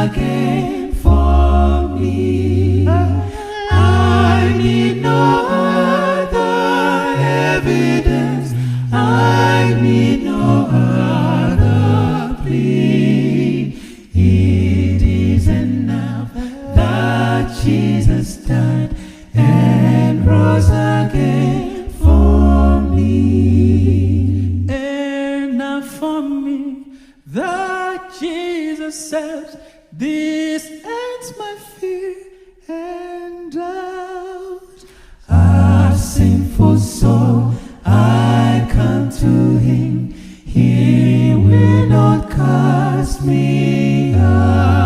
again for me. I need no other evidence. I need no other plea. It is enough that Jesus died and rose again for me. Enough for me that Jesus says, this ends my fear and I